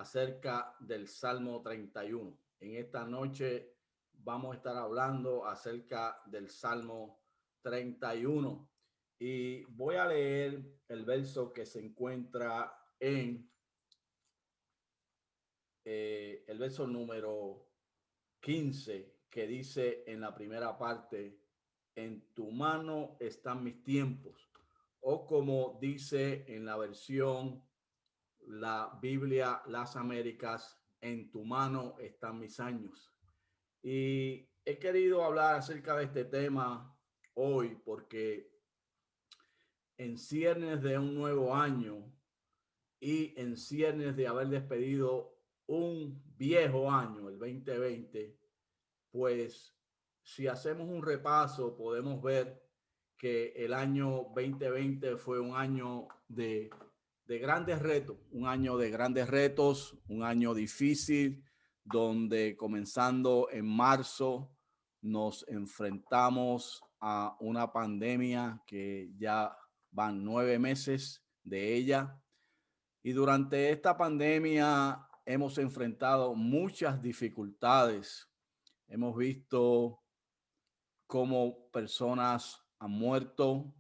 acerca del Salmo 31. En esta noche vamos a estar hablando acerca del Salmo 31 y voy a leer el verso que se encuentra en el verso número 15, que dice en la primera parte: en tu mano están mis tiempos, o como dice en la versión la Biblia Las Américas: en tu mano están mis años. Y he querido hablar acerca de este tema hoy porque en ciernes de un nuevo año y en ciernes de haber despedido un viejo año, el 2020, pues si hacemos un repaso podemos ver que el año 2020 fue un año de grandes retos, un año de grandes retos, un año difícil, donde comenzando en marzo nos enfrentamos a una pandemia que ya van 9 meses de ella. Y durante esta pandemia hemos enfrentado muchas dificultades. Hemos visto cómo personas han muerto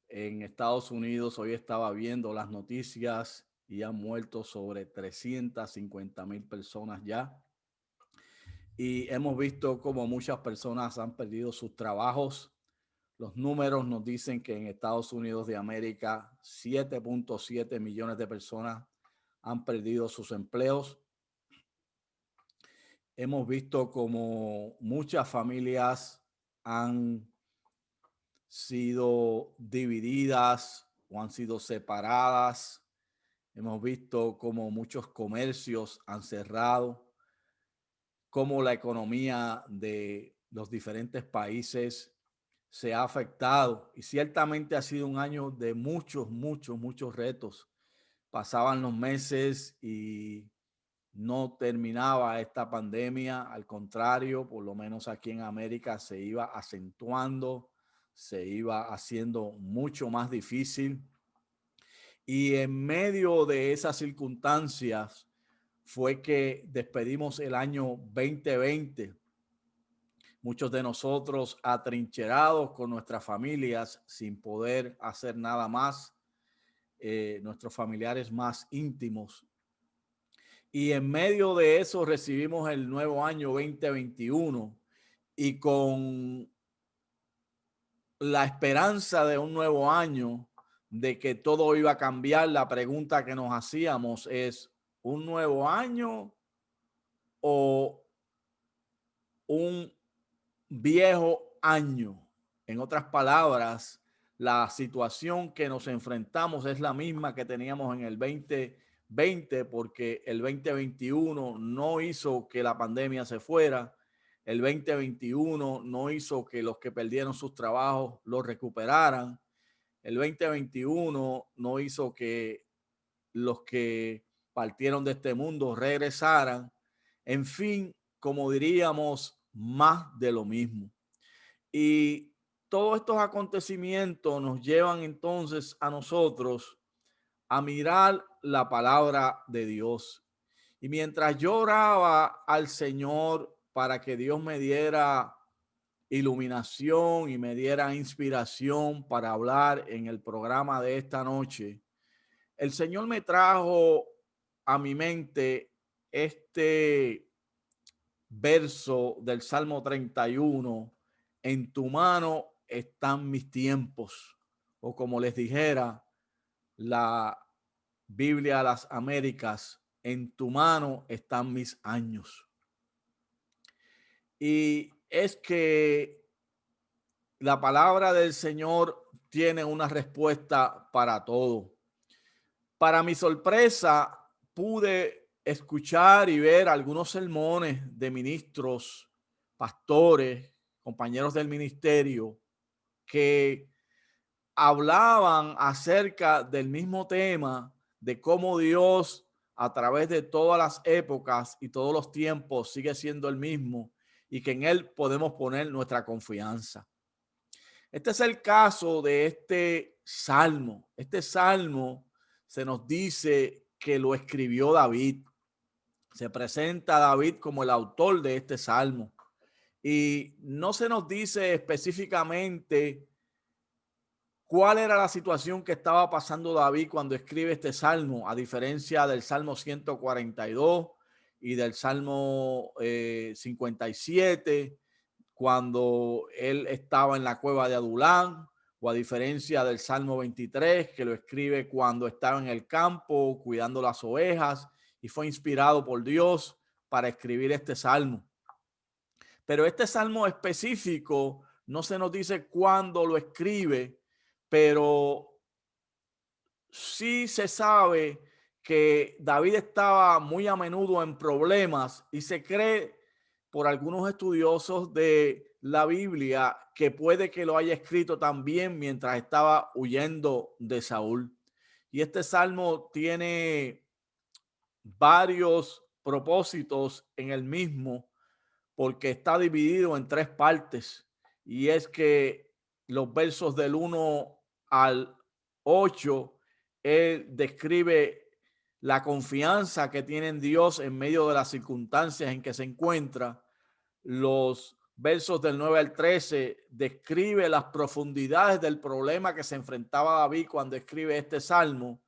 en Estados Unidos. Hoy estaba viendo las noticias y han muerto sobre 350,000 personas ya. Y hemos visto cómo muchas personas han perdido sus trabajos. Los números nos dicen que en Estados Unidos de América 7.7 millones de personas han perdido sus empleos. Hemos visto como muchas familias han sido divididas o han sido separadas. Hemos visto como muchos comercios han cerrado, cómo la economía de los diferentes países se ha afectado. Y ciertamente ha sido un año de muchos retos. Pasaban los meses y no terminaba esta pandemia. Al contrario, por lo menos aquí en América se iba acentuando, se iba haciendo mucho más difícil. Y en medio de esas circunstancias fue que despedimos el año 2020. Muchos de nosotros atrincherados con nuestras familias sin poder hacer nada más, nuestros familiares más íntimos. Y en medio de eso recibimos el nuevo año 2021 y con la esperanza de un nuevo año, de que todo iba a cambiar, la pregunta que nos hacíamos es: ¿un nuevo año o un viejo año? En otras palabras, la situación que nos enfrentamos es la misma que teníamos en el 2020, porque el 2021 no hizo que la pandemia se fuera. El 2021 no hizo que los que perdieron sus trabajos los recuperaran. El 2021 no hizo que los que partieron de este mundo regresaran. En fin, como diríamos, más de lo mismo. Y todos estos acontecimientos nos llevan entonces a nosotros a mirar la palabra de Dios. Y mientras yo oraba al Señor para que Dios me diera iluminación y me diera inspiración para hablar en el programa de esta noche, el Señor me trajo a mi mente este verso del Salmo 31: en tu mano están mis tiempos, o como les dijera la Biblia Las Américas: en tu mano están mis años. Y es que la palabra del Señor tiene una respuesta para todo. Para mi sorpresa, pude escuchar y ver algunos sermones de ministros, pastores, compañeros del ministerio, que hablaban acerca del mismo tema, de cómo Dios a través de todas las épocas y todos los tiempos sigue siendo el mismo y que en Él podemos poner nuestra confianza. Este es el caso de este salmo. Este salmo se nos dice que lo escribió David. Se presenta a David como el autor de este salmo. Y no se nos dice específicamente cuál era la situación que estaba pasando David cuando escribe este salmo, a diferencia del Salmo 142 y del Salmo 57, cuando él estaba en la cueva de Adulán, o a diferencia del Salmo 23, que lo escribe cuando estaba en el campo cuidando las ovejas y fue inspirado por Dios para escribir este salmo. Pero este salmo específico no se nos dice cuándo lo escribe, pero sí se sabe que David estaba muy a menudo en problemas y se cree por algunos estudiosos de la Biblia que puede que lo haya escrito también mientras estaba huyendo de Saúl. Y este salmo tiene varios propósitos en el mismo, porque está dividido en tres partes. Y es que los versos del 1 al 8, él describe la confianza que tiene en Dios en medio de las circunstancias en que se encuentra. Los versos del 9 al 13 describe las profundidades del problema que se enfrentaba David cuando escribe este salmo.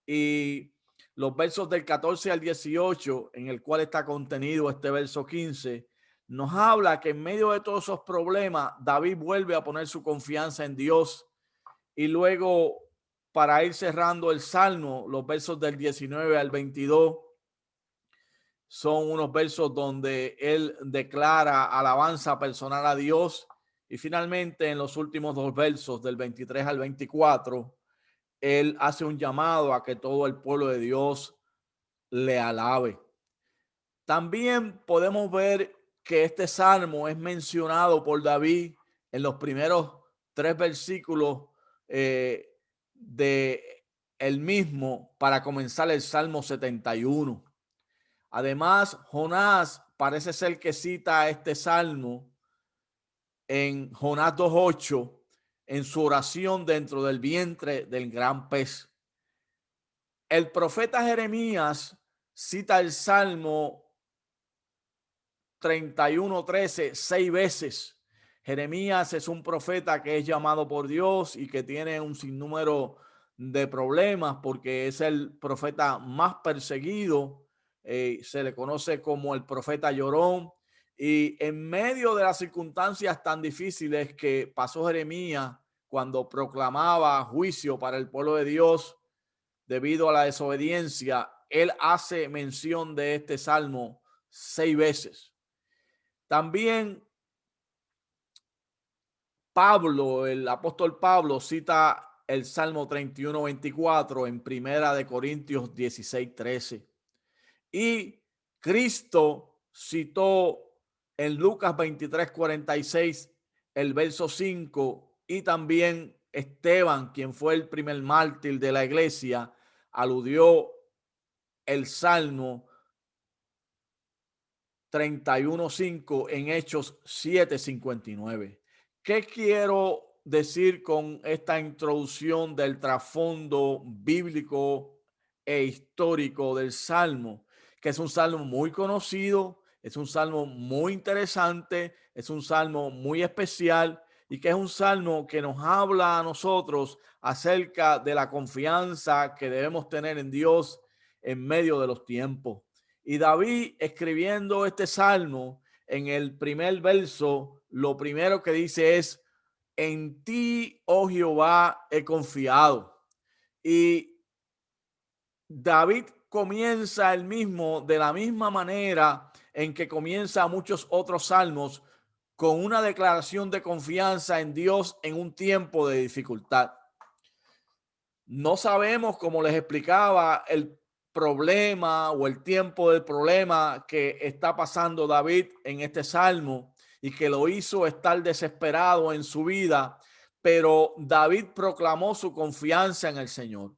Y los versos del 14 al 18, en el cual está contenido este verso 15, nos habla que en medio de todos esos problemas, David vuelve a poner su confianza en Dios. Y luego, para ir cerrando el salmo, los versos del 19 al 22 son unos versos donde él declara alabanza personal a Dios. Y finalmente, en los últimos dos versos, del 23 al 24, él hace un llamado a que todo el pueblo de Dios le alabe. También podemos ver que este salmo es mencionado por David en los primeros tres versículos de el mismo para comenzar el Salmo 71. Además, Jonás parece ser que cita este salmo en Jonás 2:8 en su oración dentro del vientre del gran pez. El profeta Jeremías cita el Salmo 31:13 6 veces. Jeremías es un profeta que es llamado por Dios y que tiene un sinnúmero de problemas porque es el profeta más perseguido. Se le conoce como el profeta llorón. Y en medio de las circunstancias tan difíciles que pasó Jeremías cuando proclamaba juicio para el pueblo de Dios debido a la desobediencia, él hace mención de este salmo 6 veces. También Pablo, el apóstol Pablo, cita el Salmo 31:24 en Primera de Corintios 16:13. Y Cristo citó en Lucas 23:46 el verso 5, y también Esteban, quien fue el primer mártir de la iglesia, aludió el Salmo 31:5 en Hechos 7:59. ¿Qué quiero decir con esta introducción del trasfondo bíblico e histórico del Salmo? Que es un salmo muy conocido, es un salmo muy interesante, es un salmo muy especial y que es un salmo que nos habla a nosotros acerca de la confianza que debemos tener en Dios en medio de los tiempos. Y David, escribiendo este salmo, en el primer verso, lo primero que dice es: en ti, oh Jehová, he confiado. Y David comienza el mismo de la misma manera en que comienza muchos otros salmos, con una declaración de confianza en Dios en un tiempo de dificultad. No sabemos, como les explicaba, el problema o el tiempo del problema que está pasando David en este salmo y que lo hizo estar desesperado en su vida, pero David proclamó su confianza en el Señor.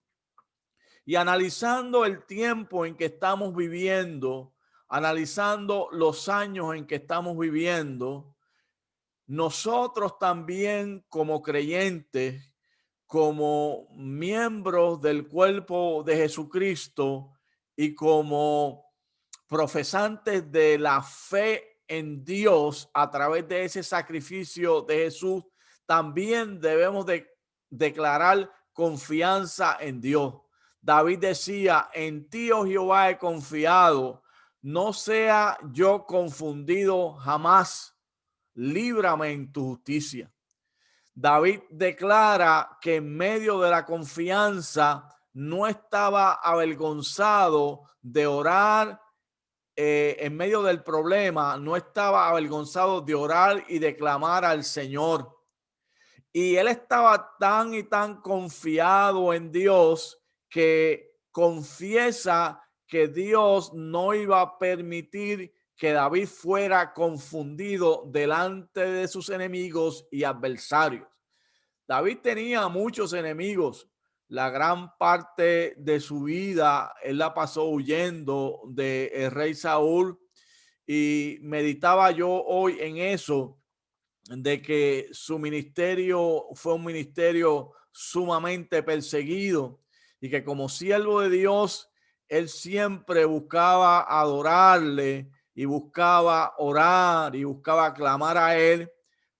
Y analizando el tiempo en que estamos viviendo, analizando los años en que estamos viviendo, nosotros también como creyentes como miembros del cuerpo de Jesucristo y como profesantes de la fe en Dios a través de ese sacrificio de Jesús, también debemos de declarar confianza en Dios. David decía, en ti, oh Jehová, he confiado, no sea yo confundido jamás, líbrame en tu justicia. David declara que en medio de la confianza no estaba avergonzado de orar, en medio del problema, no estaba avergonzado de orar y de clamar al Señor. Y él estaba tan y tan confiado en Dios que confiesa que Dios no iba a permitir que David fuera confundido delante de sus enemigos y adversarios. David tenía muchos enemigos. La gran parte de su vida él la pasó huyendo del rey Saúl, y meditaba yo hoy en eso, de que su ministerio fue un ministerio sumamente perseguido y que como siervo de Dios, él siempre buscaba adorarle y buscaba orar y buscaba clamar a él,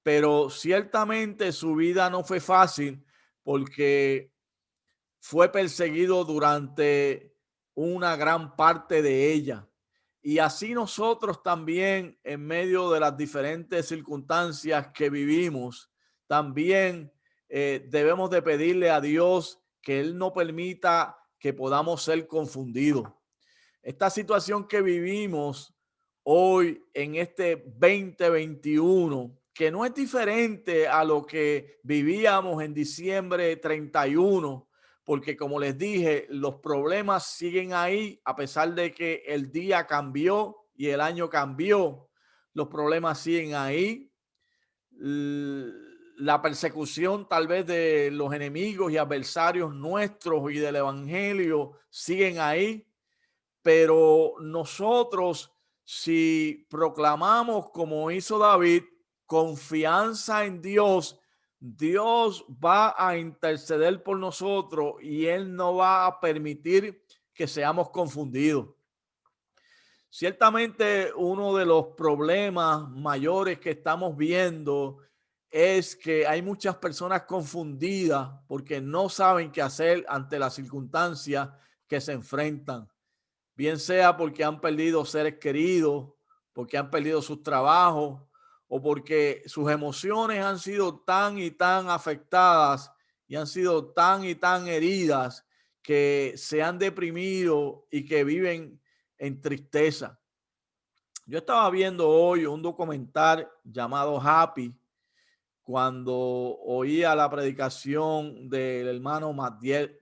pero ciertamente su vida no fue fácil porque fue perseguido durante una gran parte de ella. Y así nosotros también, en medio de las diferentes circunstancias que vivimos, también debemos de pedirle a Dios que Él no permita que podamos ser confundidos. Esta situación que vivimos hoy en este 2021, que no es diferente a lo que vivíamos en diciembre 31, porque como les dije, los problemas siguen ahí a pesar de que el día cambió y el año cambió. Los problemas siguen ahí. La persecución tal vez de los enemigos y adversarios nuestros y del evangelio siguen ahí. Pero nosotros, si proclamamos como hizo David, confianza en Dios, Dios va a interceder por nosotros y Él no va a permitir que seamos confundidos. Ciertamente uno de los problemas mayores que estamos viendo es que hay muchas personas confundidas porque no saben qué hacer ante las circunstancias que se enfrentan, bien sea porque han perdido seres queridos, porque han perdido sus trabajos o porque sus emociones han sido tan y tan afectadas y han sido tan y tan heridas que se han deprimido y que viven en tristeza. Yo estaba viendo hoy un documental llamado Happy cuando oía la predicación del hermano Matiel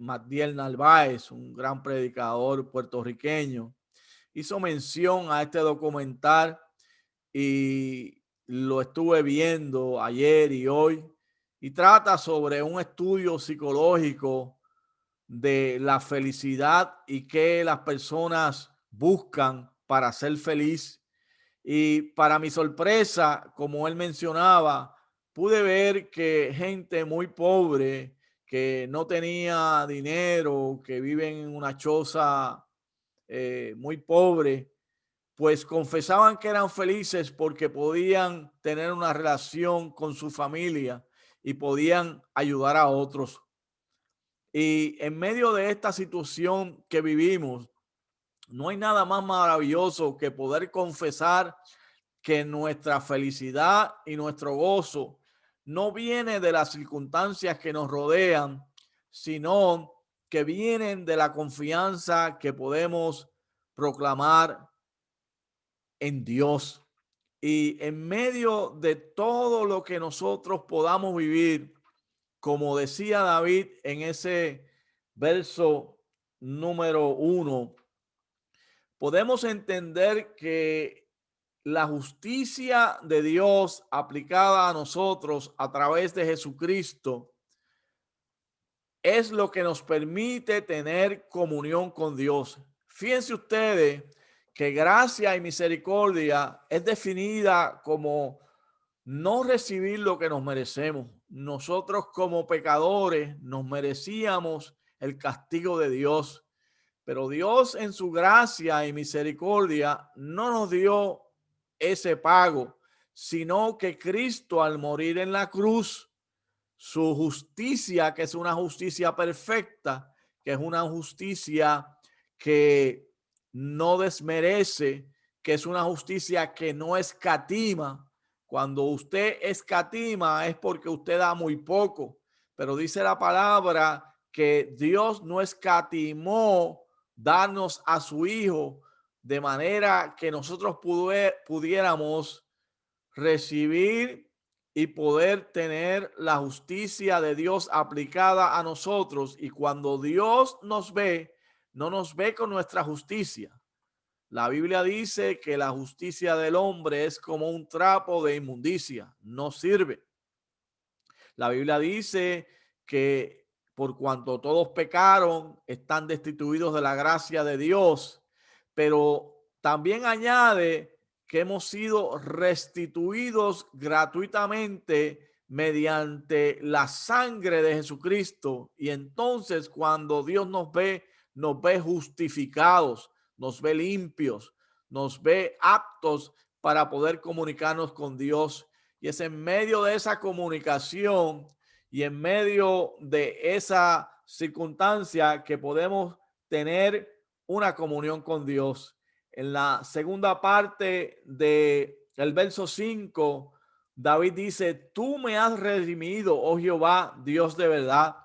Narváez, un gran predicador puertorriqueño. Hizo mención a este documental y lo estuve viendo ayer y hoy, y trata sobre un estudio psicológico de la felicidad y qué las personas buscan para ser feliz. Y para mi sorpresa, como él mencionaba, pude ver que gente muy pobre, que no tenía dinero, que viven en una choza muy pobre, pues confesaban que eran felices porque podían tener una relación con su familia y podían ayudar a otros. Y en medio de esta situación que vivimos, no hay nada más maravilloso que poder confesar que nuestra felicidad y nuestro gozo no viene de las circunstancias que nos rodean, sino que vienen de la confianza que podemos proclamar en Dios. Y en medio de todo lo que nosotros podamos vivir, como decía David en ese verso número 1, podemos entender que la justicia de Dios aplicada a nosotros a través de Jesucristo es lo que nos permite tener comunión con Dios. Fíjense ustedes que gracia y misericordia es definida como no recibir lo que nos merecemos. nosotros como pecadores nos merecíamos el castigo de Dios, pero Dios en su gracia y misericordia no nos dio ese pago, sino que Cristo al morir en la cruz, su justicia, que es una justicia perfecta, que es una justicia que no desmerece, que es una justicia que no escatima. Cuando usted escatima es porque usted da muy poco, pero dice la palabra que Dios no escatimó darnos a su Hijo de manera que nosotros pudiéramos recibir y poder tener la justicia de Dios aplicada a nosotros. Y cuando Dios nos ve, no nos ve con nuestra justicia. La Biblia dice que la justicia del hombre es como un trapo de inmundicia, no sirve. La Biblia dice que por cuanto todos pecaron, están destituidos de la gracia de Dios, pero también añade que hemos sido restituidos gratuitamente mediante la sangre de Jesucristo. Y entonces cuando Dios nos ve justificados, nos ve limpios, nos ve aptos para poder comunicarnos con Dios. Y es en medio de esa comunicación y en medio de esa circunstancia que podemos tener una comunión con Dios. En la segunda parte del verso 5, David dice, tú me has redimido, oh Jehová, Dios de verdad.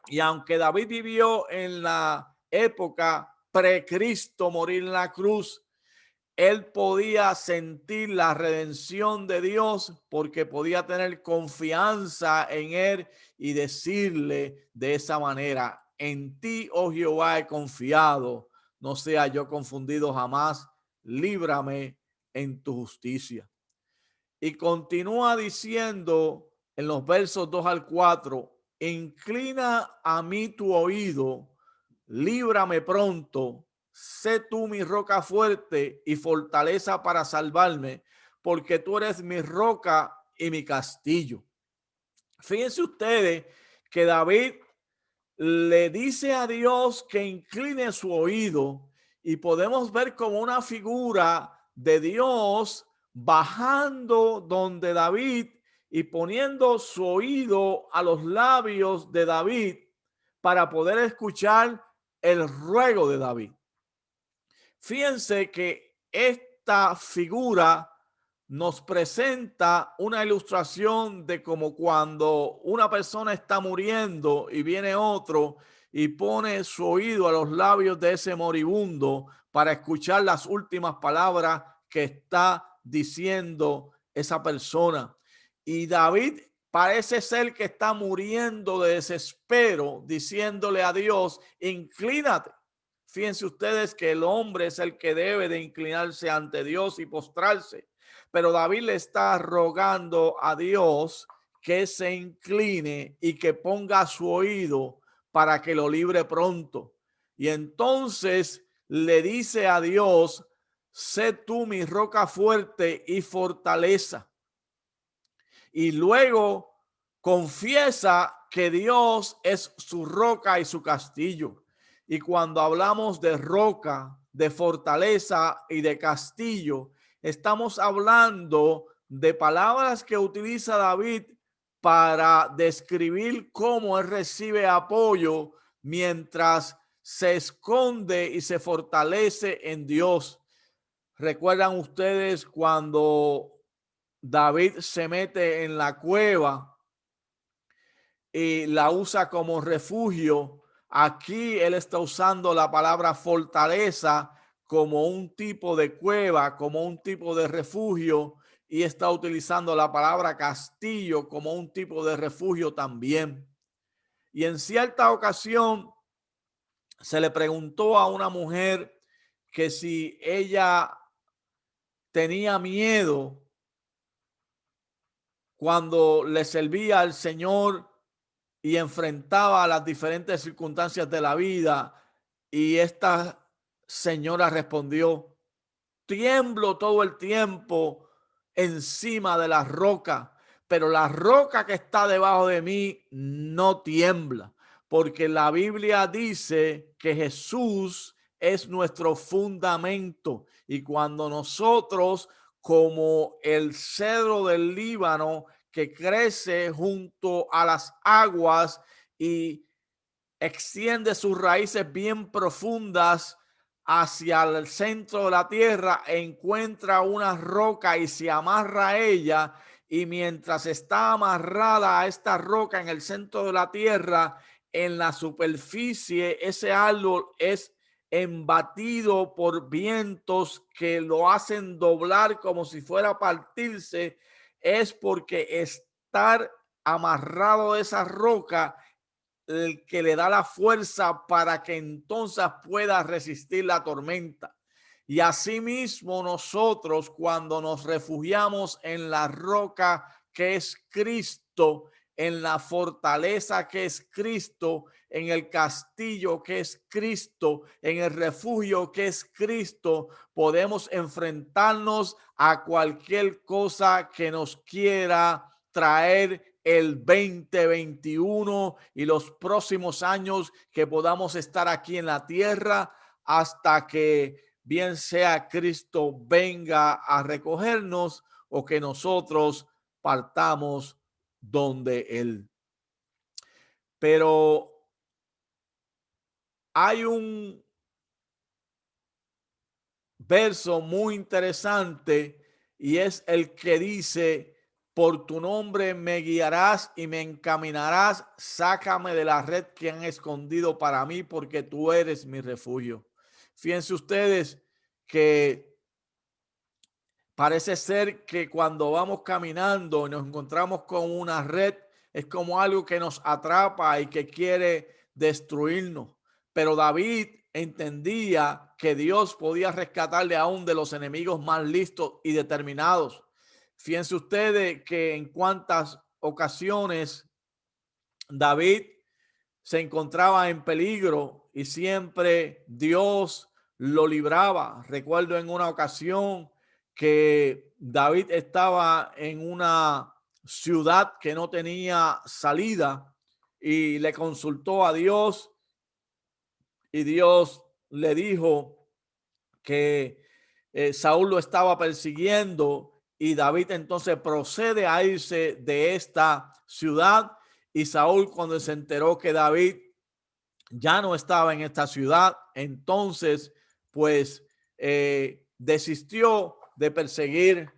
Y aunque David vivió en la época pre-Cristo morir en la cruz, él podía sentir la redención de Dios porque podía tener confianza en él y decirle de esa manera, en ti, oh Jehová, he confiado, no sea yo confundido jamás, líbrame en tu justicia. Y continúa diciendo en los versos 2 al 4, inclina a mí tu oído, líbrame pronto, sé tú mi roca fuerte y fortaleza para salvarme, porque tú eres mi roca y mi castillo. Fíjense ustedes que David le dice a Dios que incline su oído y podemos ver como una figura de Dios bajando donde David y poniendo su oído a los labios de David para poder escuchar el ruego de David. Fíjense que esta figura nos presenta una ilustración de como cuando una persona está muriendo y viene otro y pone su oído a los labios de ese moribundo para escuchar las últimas palabras que está diciendo esa persona. Y David parece ser que está muriendo de desespero, diciéndole a Dios, inclínate. Fíjense ustedes que el hombre es el que debe de inclinarse ante Dios y postrarse. Pero David le está rogando a Dios que se incline y que ponga su oído para que lo libre pronto. Y entonces le dice a Dios, sé tú mi roca fuerte y fortaleza. Y luego confiesa que Dios es su roca y su castillo. Y cuando hablamos de roca, de fortaleza y de castillo, estamos hablando de palabras que utiliza David para describir cómo él recibe apoyo mientras se esconde y se fortalece en Dios. ¿Recuerdan ustedes cuando David se mete en la cueva y la usa como refugio? Aquí él está usando la palabra fortaleza como un tipo de cueva, como un tipo de refugio, y está utilizando la palabra castillo como un tipo de refugio también. Y en cierta ocasión se le preguntó a una mujer que si ella tenía miedo cuando le servía al Señor y enfrentaba las diferentes circunstancias de la vida. Y esta señora respondió, tiemblo todo el tiempo encima de la roca, pero la roca que está debajo de mí no tiembla, porque la Biblia dice que Jesús es nuestro fundamento. Y cuando nosotros, como el cedro del Líbano que crece junto a las aguas y extiende sus raíces bien profundas hacia el centro de la tierra, encuentra una roca y se amarra a ella, y mientras está amarrada a esta roca en el centro de la tierra, en la superficie, ese árbol es embatido por vientos que lo hacen doblar como si fuera a partirse. Es porque estar amarrado a esa roca el que le da la fuerza para que entonces pueda resistir la tormenta. Y asimismo nosotros, cuando nos refugiamos en la roca que es Cristo, en la fortaleza que es Cristo, en el castillo que es Cristo, en el refugio que es Cristo, podemos enfrentarnos a cualquier cosa que nos quiera traer el 2021 y los próximos años que podamos estar aquí en la tierra, hasta que bien sea Cristo venga a recogernos o que nosotros partamos donde Él. Pero hay un verso muy interesante, y es el que dice: por tu nombre me guiarás y me encaminarás, sácame de la red que han escondido para mí, porque tú eres mi refugio. Fíjense ustedes que parece ser que cuando vamos caminando y nos encontramos con una red, es como algo que nos atrapa y que quiere destruirnos. Pero David entendía que Dios podía rescatarle aún de los enemigos más listos y determinados. Fíjense ustedes que en cuántas ocasiones David se encontraba en peligro y siempre Dios lo libraba. Recuerdo en una ocasión que David estaba en una ciudad que no tenía salida y le consultó a Dios, y Dios le dijo que Saúl lo estaba persiguiendo, y David entonces procede a irse de esta ciudad. Y Saúl, cuando se enteró que David ya no estaba en esta ciudad, entonces pues desistió de perseguir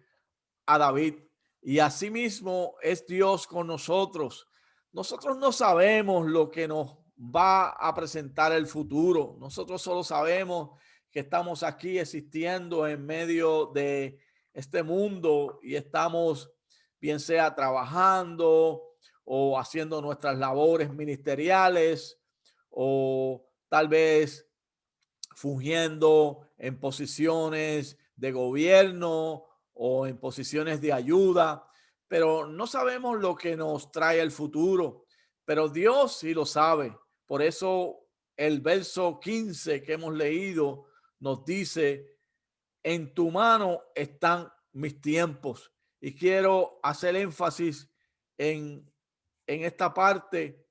a David. Y asimismo es Dios con nosotros. Nosotros no sabemos lo que nos va a presentar el futuro. Nosotros solo sabemos que estamos aquí existiendo en medio de este mundo y estamos, bien sea trabajando o haciendo nuestras labores ministeriales, o tal vez fungiendo en posiciones de gobierno o en posiciones de ayuda, pero no sabemos lo que nos trae el futuro, pero Dios sí lo sabe. Por eso el verso 15 que hemos leído nos dice: en tu mano están mis tiempos. Y quiero hacer énfasis en esta parte,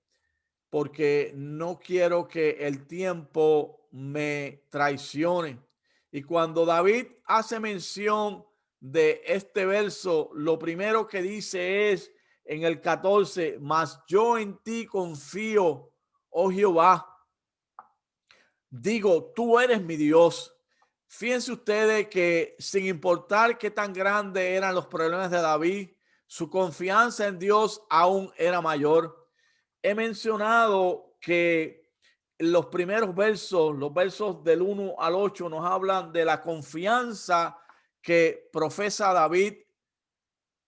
porque no quiero que el tiempo me traicione. Y cuando David hace mención de este verso, lo primero que dice es en el 14: mas yo en ti confío, oh Jehová. Digo, tú eres mi Dios. Fíjense ustedes que sin importar qué tan grandes eran los problemas de David, su confianza en Dios aún era mayor. He mencionado que los primeros versos, los versos del 1 al 8, nos hablan de la confianza que profesa David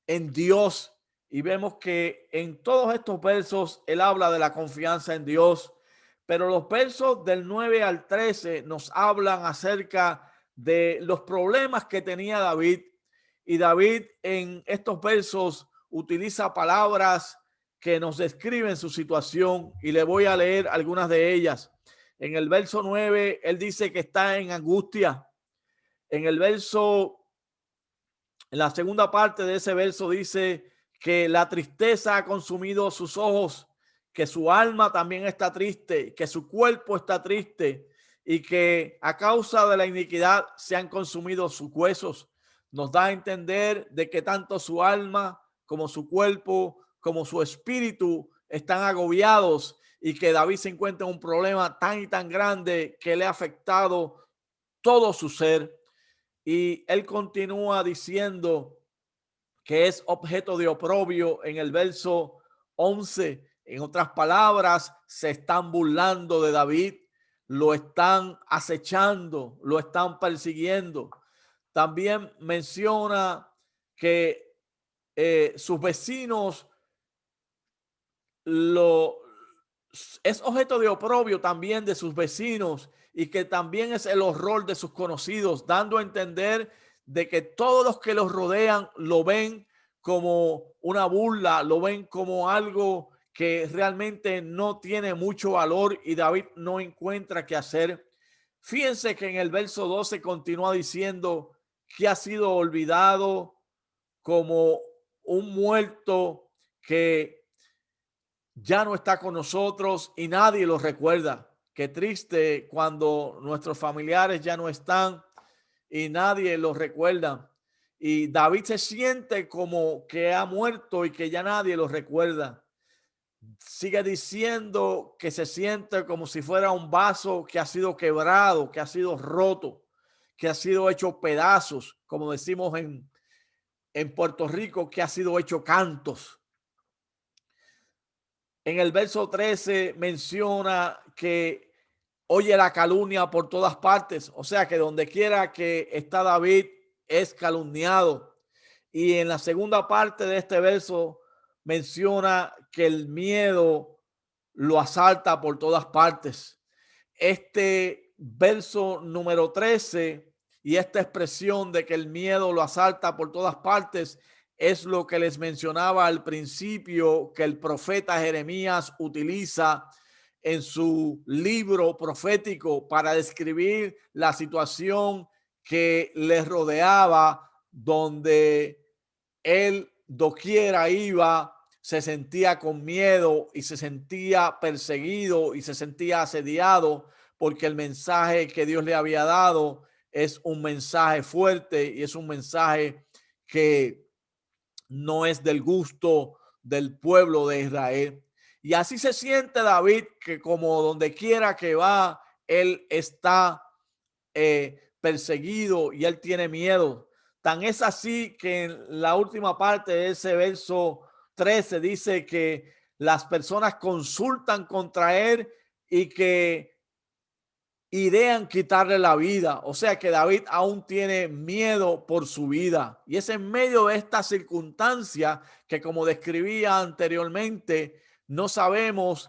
en Dios. Y vemos que en todos estos versos él habla de la confianza en Dios. Pero los versos del 9 al 13 nos hablan acerca de los problemas que tenía David. Y David en estos versos utiliza palabras que nos describen su situación, y le voy a leer algunas de ellas. En el verso 9, él dice que está en angustia. En el verso, en la segunda parte de ese verso dice que la tristeza ha consumido sus ojos, que su alma también está triste, que su cuerpo está triste y que a causa de la iniquidad se han consumido sus huesos. Nos da a entender de que tanto su alma como su cuerpo, como su espíritu están agobiados y que David se encuentra en un problema tan y tan grande que le ha afectado todo su ser. Y él continúa diciendo que es objeto de oprobio en el verso 11. En otras palabras, se están burlando de David, lo están acechando, lo están persiguiendo. También menciona que sus vecinos lo es objeto de oprobio también de sus vecinos y que también es el horror de sus conocidos, dando a entender de que todos los que los rodean lo ven como una burla, lo ven como algo que realmente no tiene mucho valor y David no encuentra qué hacer. Fíjense que en el verso 12 continúa diciendo que ha sido olvidado como un muerto que ya no está con nosotros y nadie lo recuerda. Qué triste cuando nuestros familiares ya no están y nadie los recuerda. Y David se siente como que ha muerto y que ya nadie lo recuerda. Sigue diciendo que se siente como si fuera un vaso que ha sido quebrado, que ha sido roto, que ha sido hecho pedazos, como decimos en Puerto Rico, que ha sido hecho cantos. En el verso 13 menciona que oye la calumnia por todas partes, o sea que donde quiera que está David es calumniado. Y en la segunda parte de este verso menciona que el miedo lo asalta por todas partes. Este verso número 13 y esta expresión de que el miedo lo asalta por todas partes es lo que les mencionaba al principio que el profeta Jeremías utiliza en su libro profético para describir la situación que les rodeaba, donde él doquiera iba, se sentía con miedo y se sentía perseguido y se sentía asediado porque el mensaje que Dios le había dado es un mensaje fuerte y es un mensaje que no es del gusto del pueblo de Israel. Y así se siente David, que como donde quiera que va, él está perseguido y él tiene miedo. Tan es así que en la última parte de ese verso 13 dice que las personas consultan contra él y que idean quitarle la vida. O sea que David aún tiene miedo por su vida. Y es en medio de esta circunstancia que, como describía anteriormente, no sabemos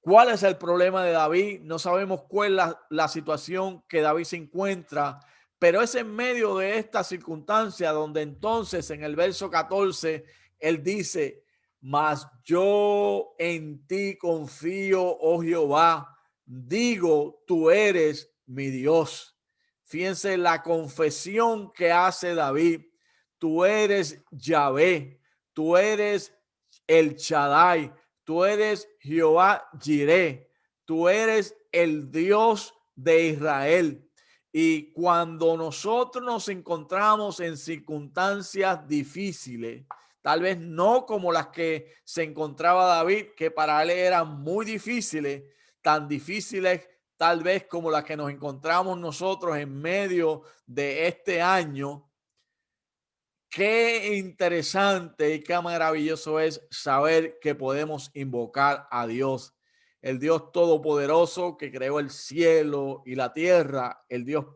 cuál es el problema de David, no sabemos cuál es la situación que David se encuentra, pero es en medio de esta circunstancia donde entonces en el verso 14 él dice: mas yo en ti confío, oh Jehová, digo, tú eres mi Dios. Fíjense la confesión que hace David: tú eres Yahvé, tú eres el Shaddai, tú eres Jehová Jireh, tú eres el Dios de Israel. Y cuando nosotros nos encontramos en circunstancias difíciles, tal vez no como las que se encontraba David, que para él eran muy difíciles, tan difíciles tal vez como las que nos encontramos nosotros en medio de este año. Qué interesante y qué maravilloso es saber que podemos invocar a Dios, el Dios todopoderoso que creó el cielo y la tierra, el Dios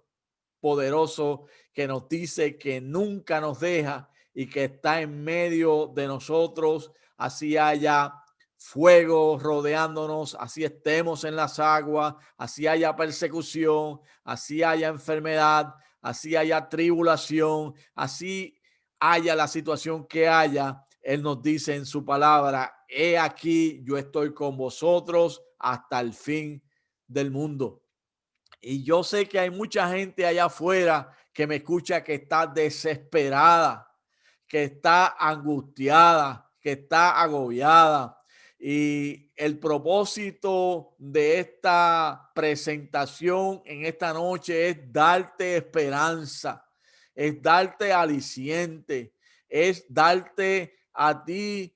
poderoso que nos dice que nunca nos deja y que está en medio de nosotros, así haya fuego rodeándonos, así estemos en las aguas, así haya persecución, así haya enfermedad, así haya tribulación, así haya la situación que haya. Él nos dice en su palabra: he aquí, yo estoy con vosotros hasta el fin del mundo. Y yo sé que hay mucha gente allá afuera que me escucha que está desesperada, que está angustiada, que está agobiada. Y el propósito de esta presentación en esta noche es darte esperanza, es darte aliciente, es darte a ti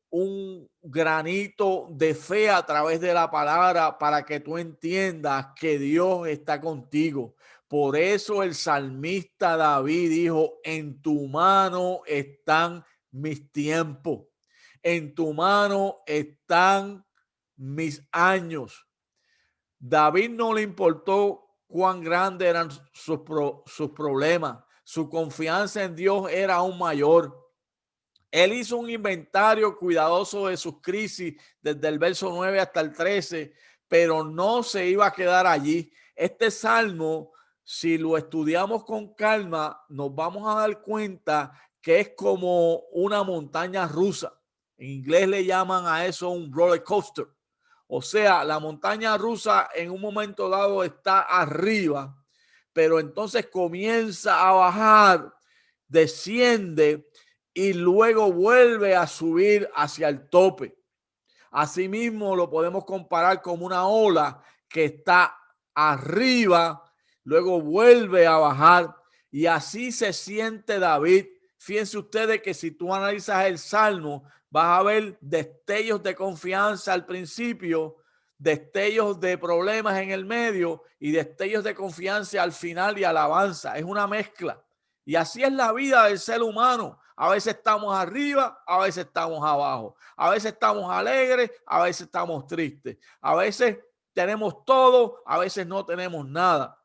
un granito de fe a través de la palabra para que tú entiendas que Dios está contigo. Por eso el salmista David dijo, en tu mano están mis tiempos, en tu mano están mis años. David no le importó cuán grandes eran sus problemas. Su confianza en Dios era aún mayor. Él hizo un inventario cuidadoso de sus crisis desde el verso 9 hasta el 13, pero no se iba a quedar allí. Este salmo, si lo estudiamos con calma, nos vamos a dar cuenta que es como una montaña rusa. En inglés le llaman a eso un roller coaster. O sea, la montaña rusa en un momento dado está arriba, pero entonces comienza a bajar, desciende y luego vuelve a subir hacia el tope. Asimismo, lo podemos comparar como una ola que está arriba, luego vuelve a bajar y así se siente David. Fíjense ustedes que si tú analizas el Salmo, vas a ver destellos de confianza al principio, destellos de problemas en el medio y destellos de confianza al final y alabanza. Es una mezcla. Y así es la vida del ser humano. A veces estamos arriba, a veces estamos abajo. A veces estamos alegres, a veces estamos tristes. A veces tenemos todo, a veces no tenemos nada.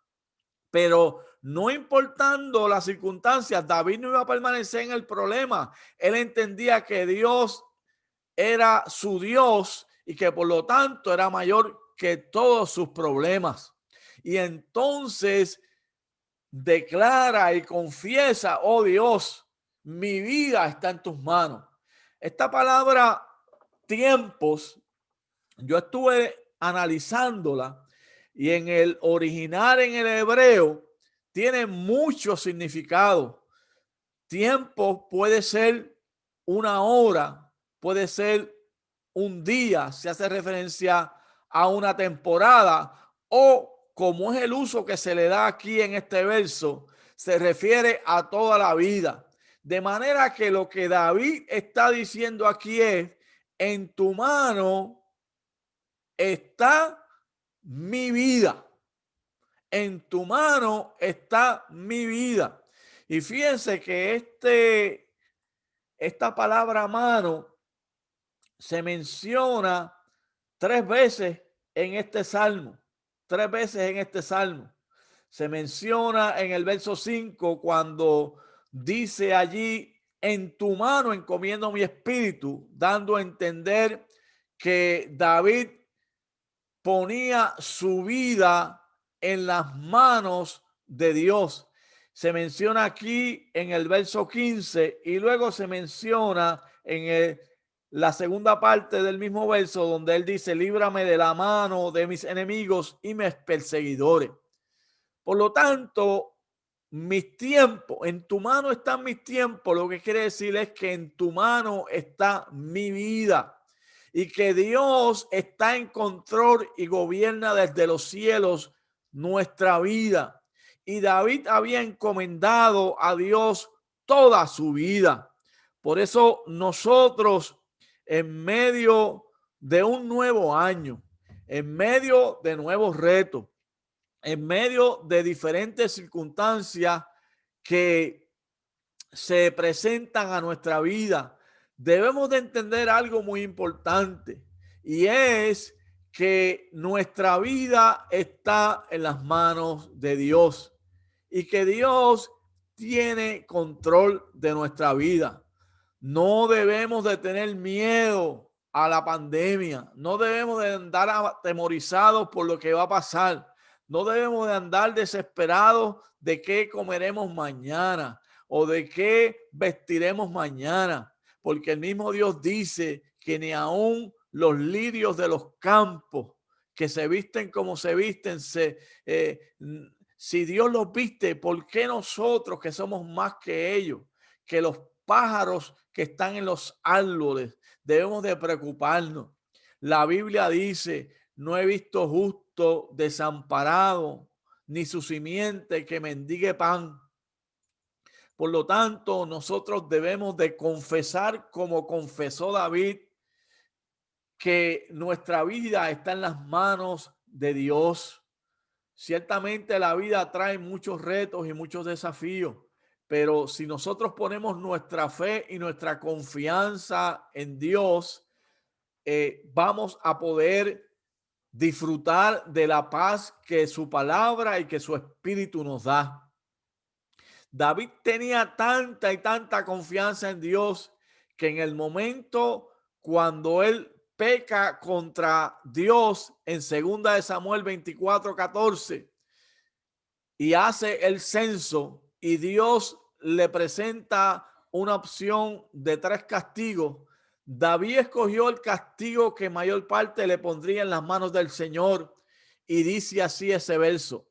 Pero no importando las circunstancias, David no iba a permanecer en el problema. Él entendía que Dios era su Dios y que por lo tanto era mayor que todos sus problemas. Y entonces declara y confiesa, oh Dios, mi vida está en tus manos. Esta palabra tiempos, yo estuve analizándola y en el original, en el hebreo, tiene mucho significado. Tiempo puede ser una hora, puede ser un día, se hace referencia a una temporada, o como es el uso que se le da aquí en este verso, se refiere a toda la vida. De manera que lo que David está diciendo aquí es, en tu mano está mi vida. En tu mano está mi vida. Y fíjense que esta palabra mano se menciona 3 veces en este salmo. 3 veces en este salmo. Se menciona en el verso 5 cuando dice allí, en tu mano encomiendo mi espíritu, dando a entender que David ponía su vida en las manos de Dios. Se menciona aquí en el verso 15 y luego se menciona en la segunda parte del mismo verso donde él dice, líbrame de la mano de mis enemigos y mis perseguidores. Por lo tanto, mis tiempos, en tu mano están mis tiempos, lo que quiere decir es que en tu mano está mi vida y que Dios está en control y gobierna desde los cielos nuestra vida. Y David había encomendado a Dios toda su vida. Por eso nosotros, en medio de un nuevo año, en medio de nuevos retos, en medio de diferentes circunstancias que se presentan a nuestra vida, debemos de entender algo muy importante y es que nuestra vida está en las manos de Dios y que Dios tiene control de nuestra vida. No debemos de tener miedo a la pandemia, no debemos de andar atemorizados por lo que va a pasar, no debemos de andar desesperados de qué comeremos mañana o de qué vestiremos mañana, porque el mismo Dios dice que ni aún los lirios de los campos que se visten como se visten, si Dios los viste, ¿por qué nosotros que somos más que ellos? que los pájaros que están en los árboles. Debemos de preocuparnos. La Biblia dice, no he visto justo desamparado, ni su simiente que mendigue pan. Por lo tanto, nosotros debemos de confesar, como confesó David, que nuestra vida está en las manos de Dios. Ciertamente la vida trae muchos retos y muchos desafíos, pero si nosotros ponemos nuestra fe y nuestra confianza en Dios, vamos a poder disfrutar de la paz que su palabra y que su espíritu nos da. David tenía tanta y tanta confianza en Dios que en el momento cuando él peca contra Dios en 2 de Samuel 24:14 y hace el censo y Dios le presenta una opción de 3 castigos, David escogió el castigo que mayor parte le pondría en las manos del Señor y dice así ese verso: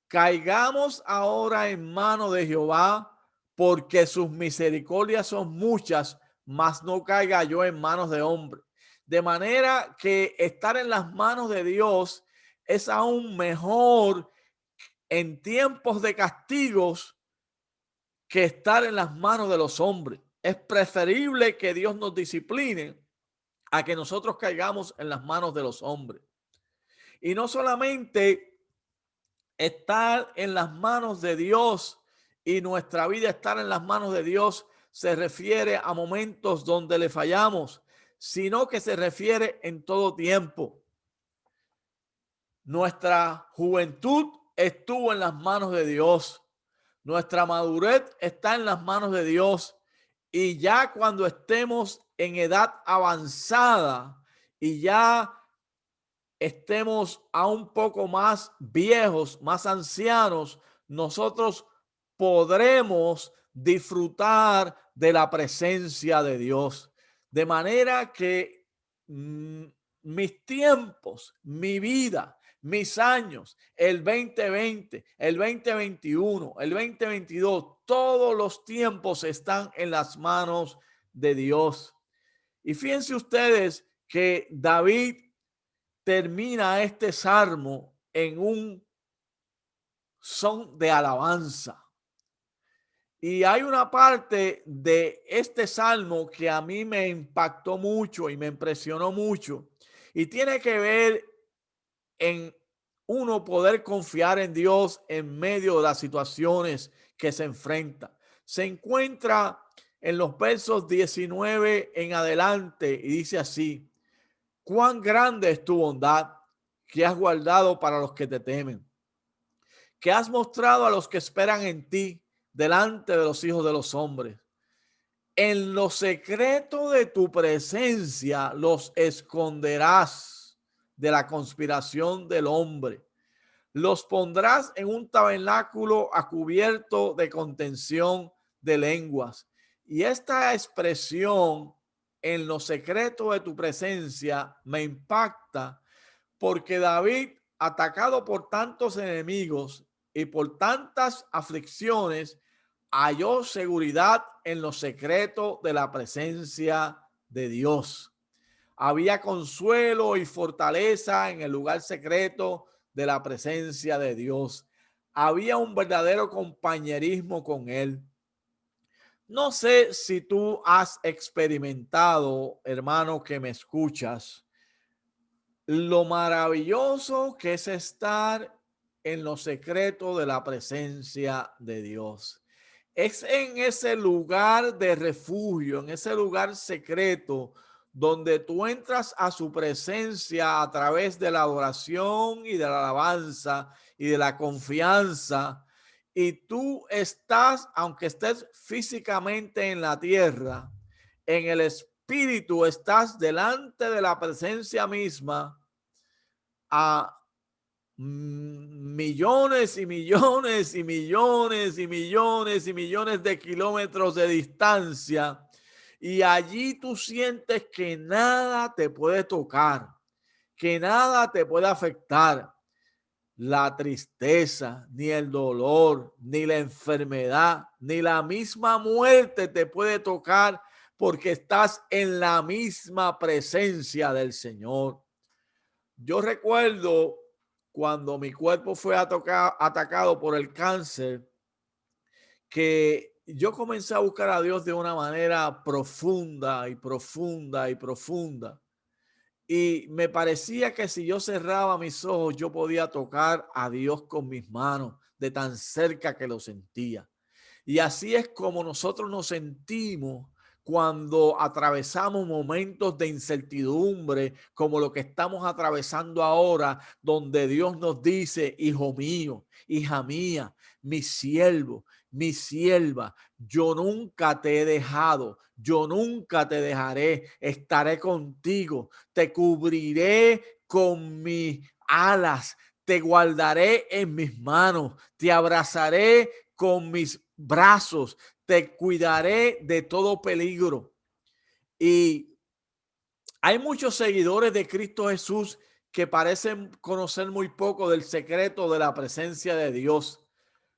caigamos ahora en mano de Jehová, porque sus misericordias son muchas, mas no caiga yo en manos de hombre. De manera que estar en las manos de Dios es aún mejor en tiempos de castigos que estar en las manos de los hombres. Es preferible que Dios nos discipline a que nosotros caigamos en las manos de los hombres. Y no solamente estar en las manos de Dios y nuestra vida estar en las manos de Dios se refiere a momentos donde le fallamos, sino que se refiere en todo tiempo. Nuestra juventud estuvo en las manos de Dios. Nuestra madurez está en las manos de Dios. Y ya cuando estemos en edad avanzada y ya estemos a un poco más viejos, más ancianos, nosotros podremos disfrutar de la presencia de Dios. De manera que mis tiempos, mi vida, mis años, el 2020, el 2021, el 2022, todos los tiempos están en las manos de Dios. Y fíjense ustedes que David termina este salmo en un son de alabanza. Y hay una parte de este salmo que a mí me impactó mucho y me impresionó mucho. Y tiene que ver en uno poder confiar en Dios en medio de las situaciones que se enfrenta. Se encuentra en los versos 19 en adelante y dice así: cuán grande es tu bondad que has guardado para los que te temen, que has mostrado a los que esperan en ti delante de los hijos de los hombres. En lo secreto de tu presencia los esconderás de la conspiración del hombre. Los pondrás en un tabernáculo a cubierto de contención de lenguas. Y esta expresión, en lo secreto de tu presencia, me impacta porque David, atacado por tantos enemigos y por tantas aflicciones, halló seguridad en lo secreto de la presencia de Dios. Había consuelo y fortaleza en el lugar secreto de la presencia de Dios. Había un verdadero compañerismo con él. No sé si tú has experimentado, hermano que me escuchas, lo maravilloso que es estar en lo secreto de la presencia de Dios. Es en ese lugar de refugio, en ese lugar secreto, donde tú entras a su presencia a través de la adoración y de la alabanza y de la confianza. Y tú estás, aunque estés físicamente en la tierra, en el espíritu estás delante de la presencia misma a millones y millones y millones y millones y millones de kilómetros de distancia, y allí tú sientes que nada te puede tocar, que nada te puede afectar. la tristeza, ni el dolor, ni la enfermedad, ni la misma muerte te puede tocar porque estás en la misma presencia del Señor. Yo recuerdo cuando mi cuerpo fue atacado por el cáncer, que yo comencé a buscar a Dios de una manera profunda y profunda y profunda. Y me parecía que si yo cerraba mis ojos, yo podía tocar a Dios con mis manos, de tan cerca que lo sentía. Y así es como nosotros nos sentimos cuando atravesamos momentos de incertidumbre, como lo que estamos atravesando ahora, donde Dios nos dice, hijo mío, hija mía, mi siervo, mi sierva, yo nunca te he dejado, yo nunca te dejaré, estaré contigo, te cubriré con mis alas, te guardaré en mis manos, te abrazaré con mis brazos, te cuidaré de todo peligro. Y hay muchos seguidores de Cristo Jesús que parecen conocer muy poco del secreto de la presencia de Dios.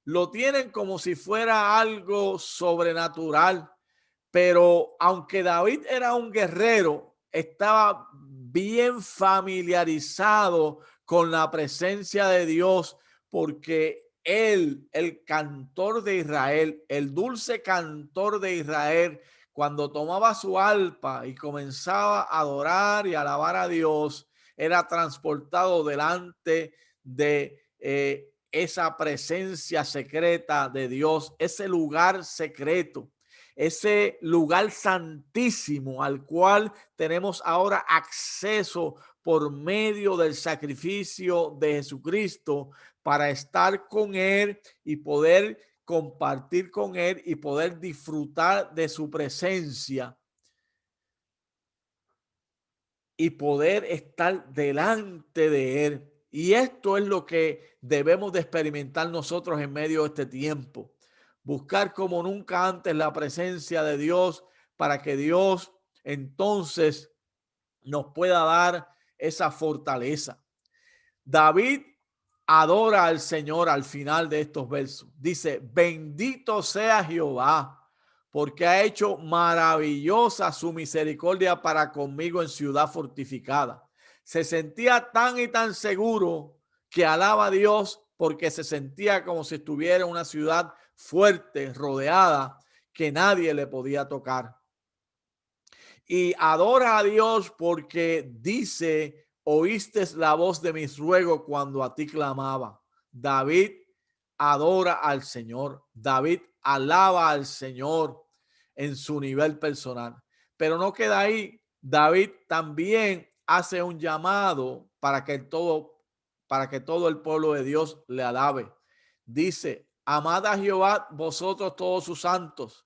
Lo tienen como si fuera algo sobrenatural, pero aunque David era un guerrero, estaba bien familiarizado con la presencia de Dios, porque él, el cantor de Israel, el dulce cantor de Israel, cuando tomaba su arpa y comenzaba a adorar y alabar a Dios, era transportado delante de esa presencia secreta de Dios, ese lugar secreto, ese lugar santísimo al cual tenemos ahora acceso por medio del sacrificio de Jesucristo, para estar con Él y poder compartir con Él y poder disfrutar de su presencia y poder estar delante de Él. Y esto es lo que debemos de experimentar nosotros en medio de este tiempo. Buscar como nunca antes la presencia de Dios, para que Dios entonces nos pueda dar esa fortaleza. David adora al Señor al final de estos versos. Dice, bendito sea Jehová, porque ha hecho maravillosa su misericordia para conmigo en ciudad fortificada. Se sentía tan y tan seguro que alaba a Dios, porque se sentía como si estuviera en una ciudad fuerte, rodeada, que nadie le podía tocar. Y adora a Dios porque dice, oíste la voz de mis ruegos cuando a ti clamaba. David adora al Señor. David alaba al Señor en su nivel personal. Pero no queda ahí. David también hace un llamado para que todo el pueblo de Dios le alabe. Dice, amad a Jehová vosotros todos sus santos.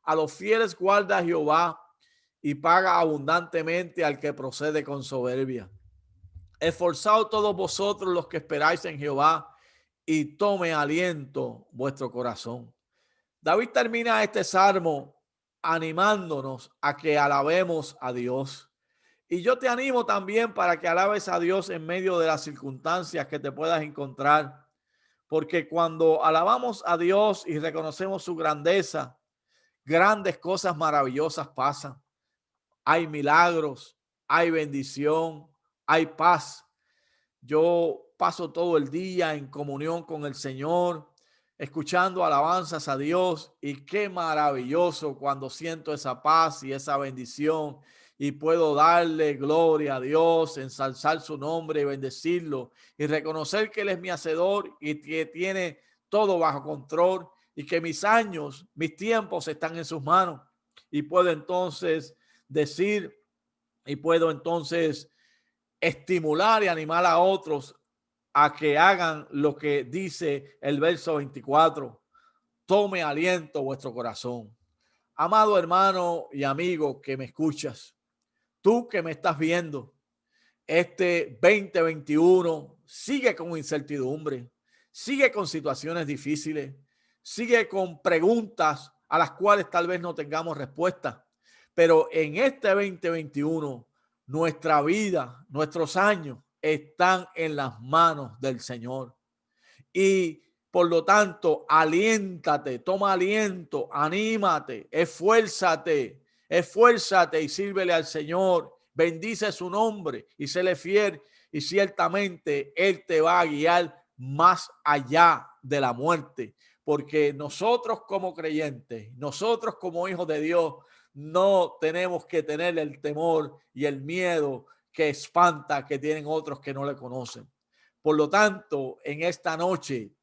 A los fieles guarda Jehová y paga abundantemente al que procede con soberbia. Esforzaos todos vosotros los que esperáis en Jehová, y tome aliento vuestro corazón. David termina este salmo animándonos a que alabemos a Dios. Y yo te animo también para que alabes a Dios en medio de las circunstancias que te puedas encontrar. Porque cuando alabamos a Dios y reconocemos su grandeza, grandes cosas maravillosas pasan. Hay milagros, hay bendición, hay paz. Yo paso todo el día en comunión con el Señor, escuchando alabanzas a Dios, y qué maravilloso cuando siento esa paz y esa bendición y puedo darle gloria a Dios, ensalzar su nombre y bendecirlo y reconocer que Él es mi hacedor y que tiene todo bajo control y que mis años, mis tiempos están en sus manos, y puedo entonces decir y puedo entonces estimular y animar a otros a que hagan lo que dice el verso 24. Tome aliento vuestro corazón. Amado hermano y amigo que me escuchas, tú que me estás viendo, este 2021 sigue con incertidumbre, sigue con situaciones difíciles, sigue con preguntas a las cuales tal vez no tengamos respuesta. Pero en este 2021, nuestra vida, nuestros años están en las manos del Señor. Y por lo tanto, aliéntate, toma aliento, anímate, esfuérzate y sírvele al Señor. Bendice su nombre y séle fiel, y ciertamente Él te va a guiar más allá de la muerte, porque nosotros como creyentes, nosotros como hijos de Dios, no tenemos que tener el temor y el miedo que espanta que tienen otros que no le conocen. Por lo tanto, en esta noche,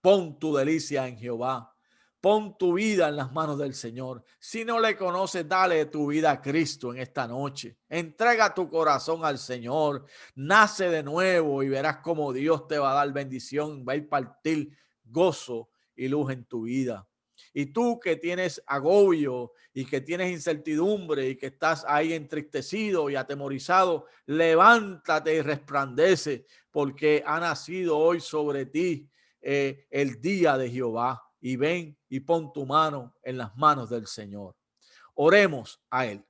pon tu delicia en Jehová. Pon tu vida en las manos del Señor. Si no le conoces, dale tu vida a Cristo en esta noche. Entrega tu corazón al Señor. Nace de nuevo y verás cómo Dios te va a dar bendición. Va a impartir gozo y luz en tu vida. Y tú que tienes agobio y que tienes incertidumbre y que estás ahí entristecido y atemorizado, levántate y resplandece, porque ha nacido hoy sobre ti el día de Jehová. Y ven y pon tu mano en las manos del Señor. Oremos a Él.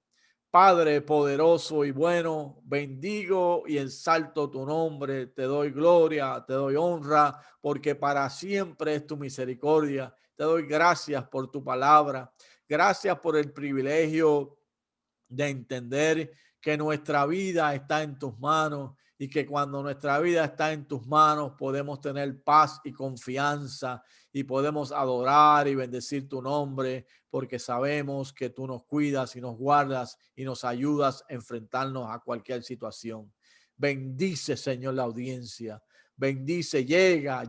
Padre poderoso y bueno, bendigo y ensalto tu nombre, te doy gloria, te doy honra, porque para siempre es tu misericordia. Te doy gracias por tu palabra, gracias por el privilegio de entender que nuestra vida está en tus manos y que cuando nuestra vida está en tus manos podemos tener paz y confianza y podemos adorar y bendecir tu nombre, porque sabemos que tú nos cuidas y nos guardas y nos ayudas a enfrentarnos a cualquier situación. Bendice, Señor, la audiencia. Bendice, llega,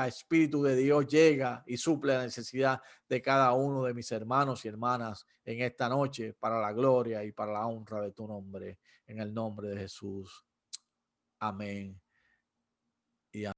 Espíritu de Dios, llega y suple la necesidad de cada uno de mis hermanos y hermanas en esta noche, para la gloria y para la honra de tu nombre, en el nombre de Jesús. Amén.